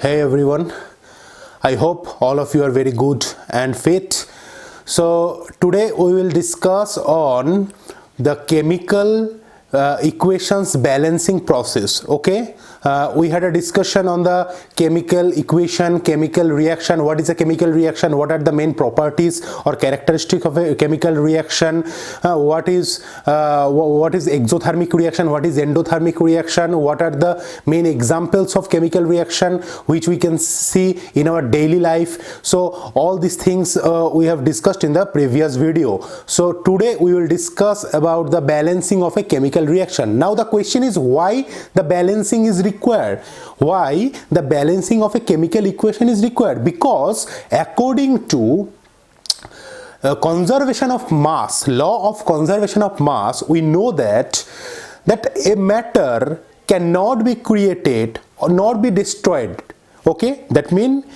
Hey everyone, I hope all of you are very good and fit. So today we will discuss on the chemical equations balancing process. Okay, we had a discussion on the chemical equation, chemical reaction. What is a chemical reaction? What are the main properties or characteristics of a chemical reaction? What is exothermic reaction? What is endothermic reaction? What are the main examples of chemical reaction which we can see in our daily life? So all these things we have discussed in the previous video. So today we will discuss about the balancing of a chemical reaction. Now the question is, why the balancing is required? Why the balancing of a chemical equation is required? Because according to conservation of mass, law of conservation of mass, we know that a matter cannot be created or not be destroyed. Okay, that means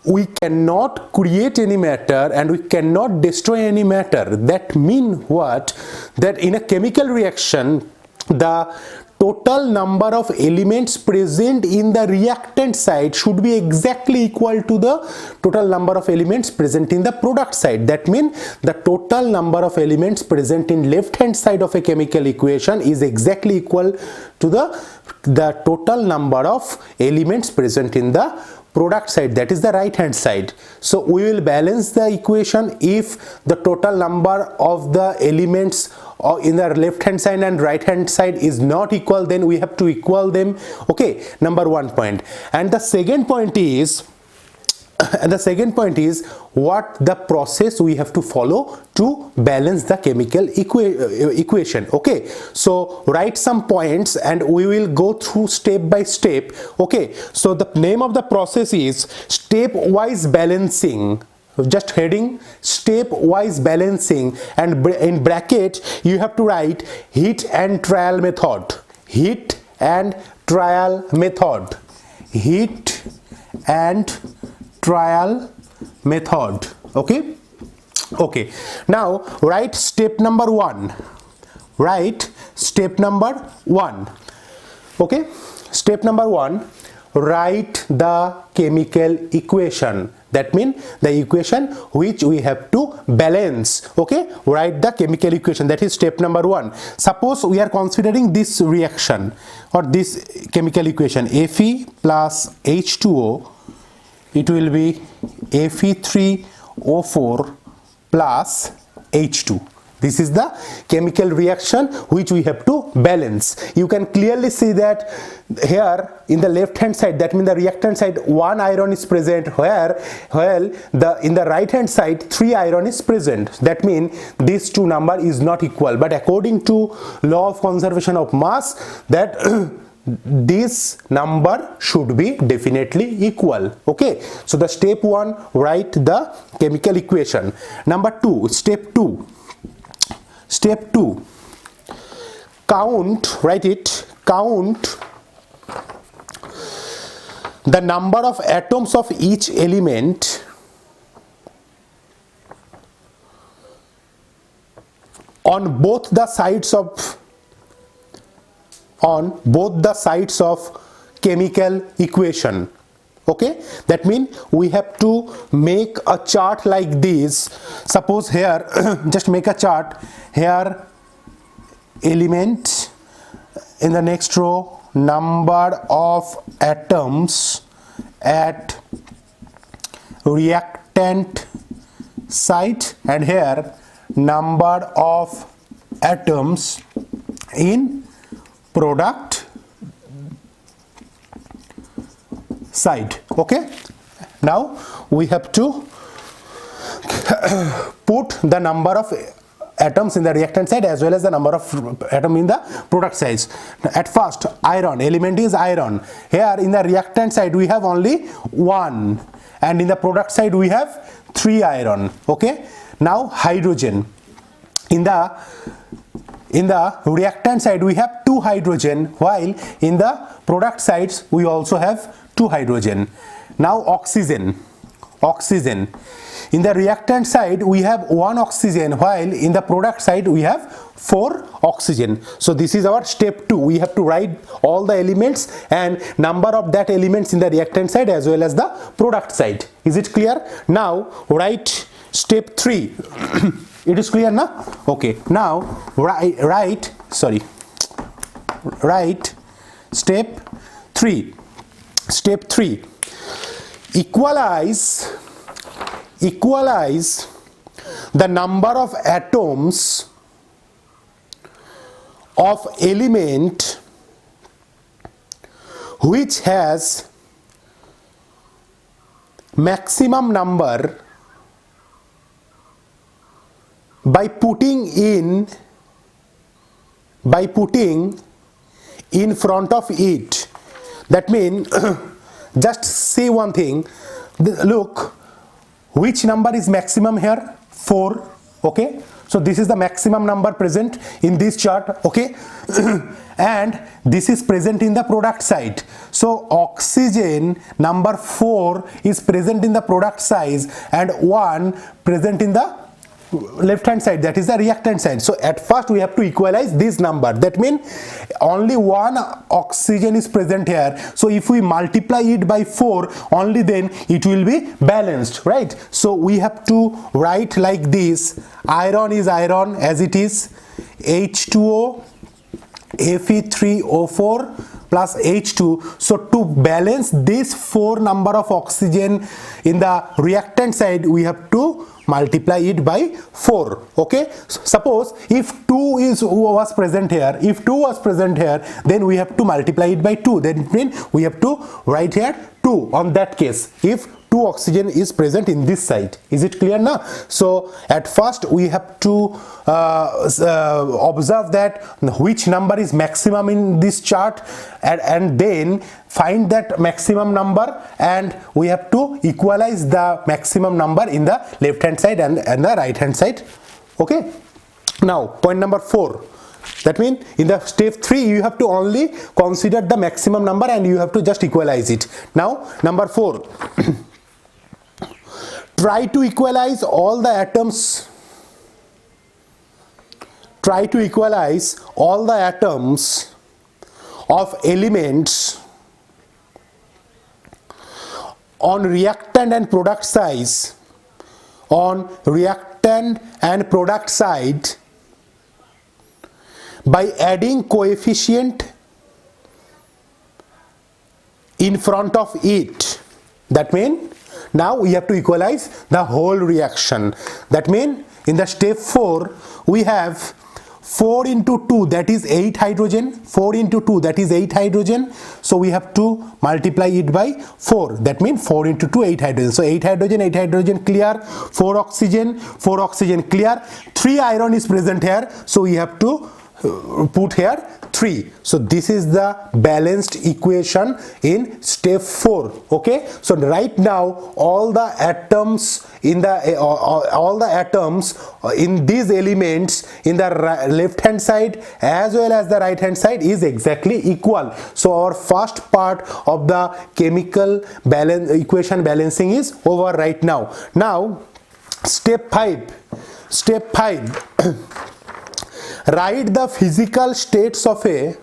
we cannot create any matter and we cannot destroy any matter. That means what? That in a chemical reaction, the total number of elements present in the reactant side should be exactly equal to the total number of elements present in the product side. That means the total number of elements present in left hand side of a chemical equation is exactly equal to the total number of elements present in the product side, that is the right hand side. So we will balance the equation if the total number of the elements in the left hand side and right hand side is not equal, then we have to equal them. Okay, number one point. And the second point is what the process we have to follow to balance the chemical equation. Okay, so write some points and we will go through step by step. Okay, so the name of the process is stepwise balancing. Just heading stepwise balancing, and in bracket you have to write hit and trial method. Hit and trial method. Hit and trial method. Okay, okay, now write step number one. Write step number one. Okay, step number one, write the chemical equation. That means the equation which we have to balance. Okay, write the chemical equation. That is step number one. Suppose we are considering this reaction or this chemical equation, Fe plus H2O, it will be Fe3O4 plus H2. This is the chemical reaction which we have to balance. You can clearly see that here in the left hand side, that means the reactant side, 1 iron is present, while in the right hand side 3 iron is present. That means these two number is not equal, but according to law of conservation of mass, that this number should be definitely equal. Okay, so the step one, write the chemical equation. Number two, step two, count, write it, count the number of atoms of each element on both the sides of chemical equation. Okay, that means we have to make a chart like this. Suppose here just make a chart here, element, in the next row number of atoms at reactant site, and here number of atoms in product side. Okay, now we have to put the number of atoms in the reactant side as well as the number of atom in the product side. At first, iron, element is iron. Here in the reactant side we have only 1, and in the product side we have 3 iron. Okay, now hydrogen. In the reactant side we have 2 hydrogen, while in the product sides we also have 2 hydrogen. Now oxygen. in the reactant side we have 1 oxygen, while in the product side we have 4 oxygen. So this is our step 2. We have to write all the elements and number of that elements in the reactant side as well as the product side. Is it clear? Now write step 3. It is clear now? Okay. Now write step 3. Step 3. Equalize the number of atoms of element which has maximum number by putting in front of it. That means just say one thing. Look, which number is maximum here? 4. Okay, so this is the maximum number present in this chart. Okay, and this is present in the product side. So oxygen number 4 is present in the product side and 1 present in the left hand side, that is the reactant side. So at first we have to equalize this number. That means only 1 oxygen is present here. So if we multiply it by 4, only then it will be balanced, right? So we have to write like this. Iron is iron as it is, H2O, Fe3O4 plus H2. So to balance this 4 number of oxygen in the reactant side, we have to multiply it by 4. Okay, suppose if 2 was present here, then we have to multiply it by 2. Then mean we have to write here 2 on that case if 2 oxygen is present in this side. Is it clear now? So at first we have to observe that which number is maximum in this chart, and then find that maximum number, and we have to equalize the maximum number in the left hand side and the right hand side. Okay, now point number 4. That means in the step 3 you have to only consider the maximum number and you have to just equalize it. Now number 4. Try to equalize all the atoms. Try to equalize all the atoms of elements on reactant and product size. On reactant and product side by adding coefficient in front of it. That means now we have to equalize the whole reaction. That means in the step 4 we have 4 into 2, that is 8 hydrogen. 4 into 2, that is 8 hydrogen. So we have to multiply it by 4. That means 4 into 2, 8 hydrogen. So 8 hydrogen clear. 4 oxygen clear. 3 iron is present here. So we have to put here 3. So this is the balanced equation in step 4. Okay, so right now all the atoms in these elements in the left hand side as well as the right hand side is exactly equal. So our first part of the chemical equation balancing is over right now. Now step 5. Write the physical states of the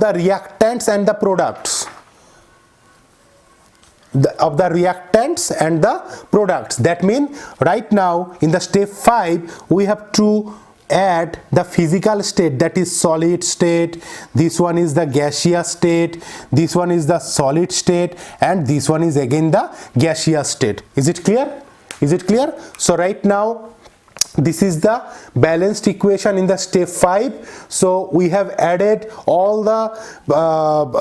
reactants and the products. That means right now in the step 5 we have to add the physical state, that is solid state. This one is the gaseous state, this one is the solid state, and this one is again the gaseous state. Is it clear? So right now this is the balanced equation in the step 5. So we have added all the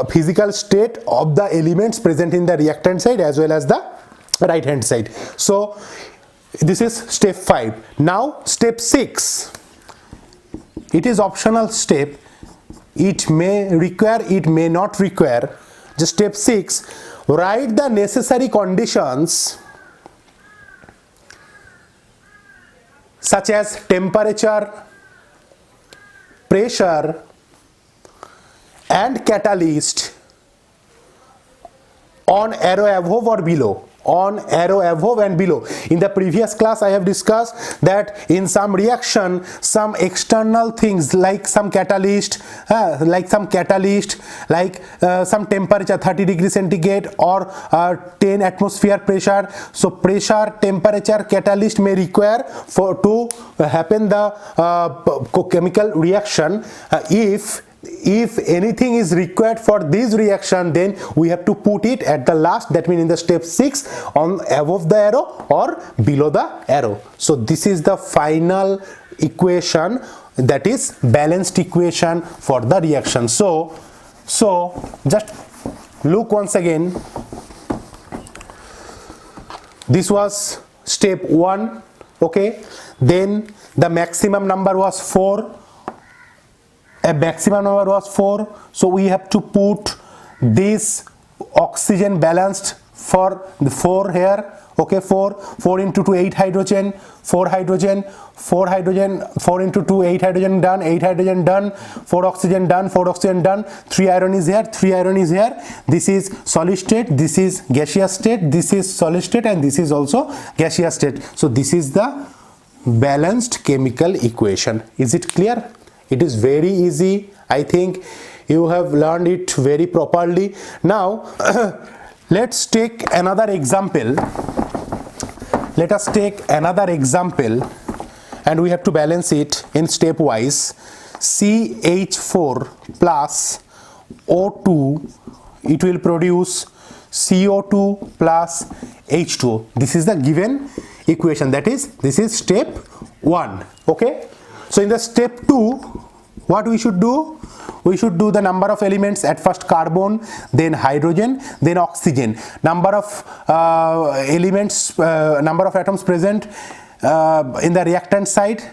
physical state of the elements present in the reactant side as well as the right hand side. So this is step 5. Now step 6. It is optional step. It may require, it may not require. Just step 6. Write the necessary conditions such as temperature, pressure and catalyst on arrow above or below, on arrow above and below. In the previous class I have discussed that in some reaction some external things like some catalyst, like some temperature 30 degree centigrade or 10 atmosphere pressure. So pressure, temperature, catalyst may require for to happen the chemical reaction. If anything is required for this reaction, then we have to put it at the last, that means in the step 6 on above the arrow or below the arrow. So this is the final equation, that is balanced equation for the reaction. So just look once again. This was step 1, okay. Then the maximum number was 4. A maximum number was 4, so we have to put this oxygen balanced for the 4 here, okay. 4 into 2, 8 hydrogen, 4 hydrogen, 4 hydrogen, 4 into 2, 8 hydrogen done, 8 hydrogen done, 4 oxygen done, 4 oxygen done, 3 iron is here, 3 iron is here. This is solid state, this is gaseous state, this is solid state, and this is also gaseous state. So this is the balanced chemical equation. Is it clear? It is very easy. I think you have learned it very properly. Now let's take another example. Let us take another example and we have to balance it in stepwise. CH4 plus O2, it will produce CO2 plus H2O. This is the given equation, that is, this is step 1, okay. So in the step 2, what we should do? We should do the number of elements, at first carbon, then hydrogen, then oxygen. Number of elements, number of atoms present in the reactant side,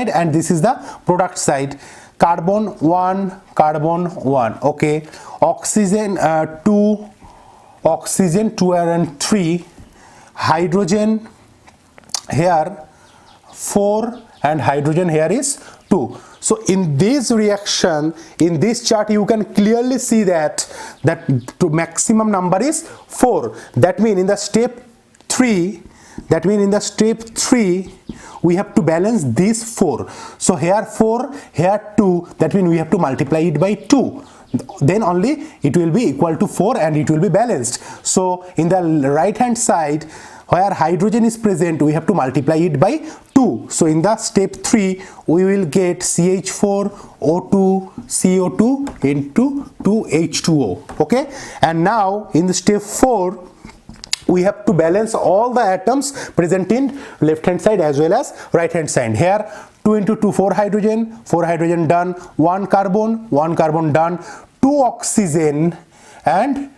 and this is the product side. Carbon 1, okay. Oxygen 2, oxygen 2 and 3, hydrogen here 4, and hydrogen here is 2. So in this reaction, in this chart, you can clearly see that the maximum number is 4. That means in the step 3, we have to balance these 4. So here 4, here 2, that means we have to multiply it by 2. Then only it will be equal to 4 and it will be balanced. So in the right hand side, where hydrogen is present, we have to multiply it by 2. So in the step 3, we will get CH4, O2, CO2 into 2H2O, okay. And now in the step 4, we have to balance all the atoms present in left hand side as well as right hand side. Here 2 into 2, 4 hydrogen done, 1 carbon done, 2 oxygen, and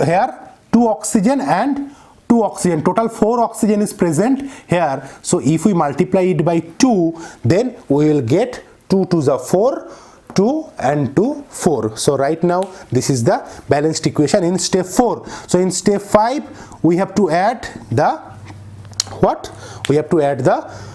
here 2 oxygen and 2 oxygen, total 4 oxygen is present here. So if we multiply it by 2, then we will get 2 to the 4, 2 and 2, 4. So right now this is the balanced equation in step 4. So in step 5, we have to add the what? We have to add the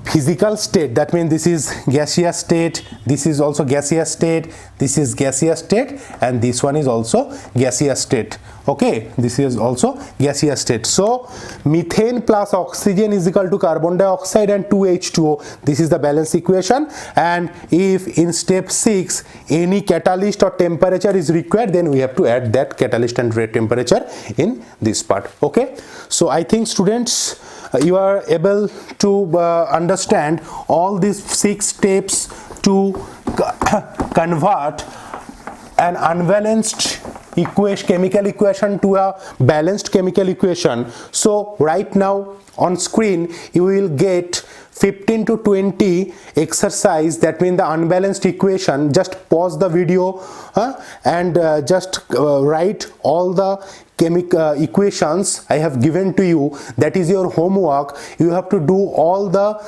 physical state. That means this is gaseous state, this is also gaseous state, this is gaseous state, and this one is also gaseous state, okay. This is also gaseous state. So methane plus oxygen is equal to carbon dioxide and 2H2O. This is the balance equation. And if in step 6 any catalyst or temperature is required, then we have to add that catalyst and rate temperature in this part, okay. So I think students, you are able to understand all these 6 steps to convert an unbalanced chemical equation to a balanced chemical equation. So right now on screen you will get 15 to 20 exercise, that means the unbalanced equation. Just pause the video and just write all the chemical equations I have given to you. That is your homework. You have to do all the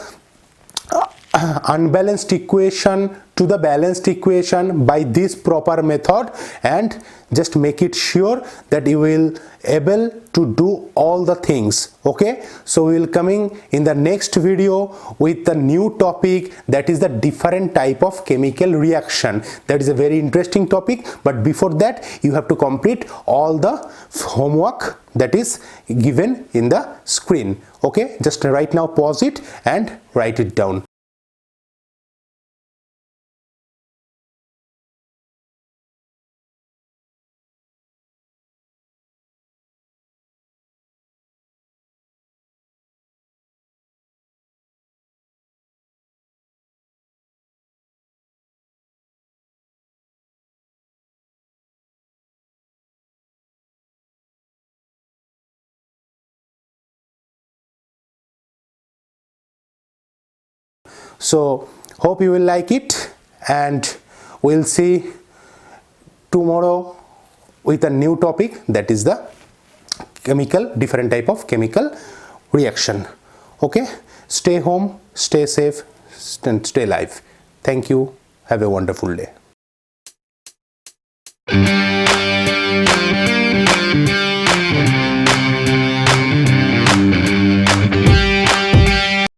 unbalanced equation to the balanced equation by this proper method, and just make it sure that you will able to do all the things. Okay, so we will coming in the next video with the new topic, that is the different type of chemical reaction. That is a very interesting topic, but before that you have to complete all the homework that is given in the screen. Okay, just right now pause it and write it down. So hope you will like it, and we'll see tomorrow with a new topic, that is the different type of chemical reaction. Okay, stay home, stay safe, and stay alive. Thank you. Have a wonderful day.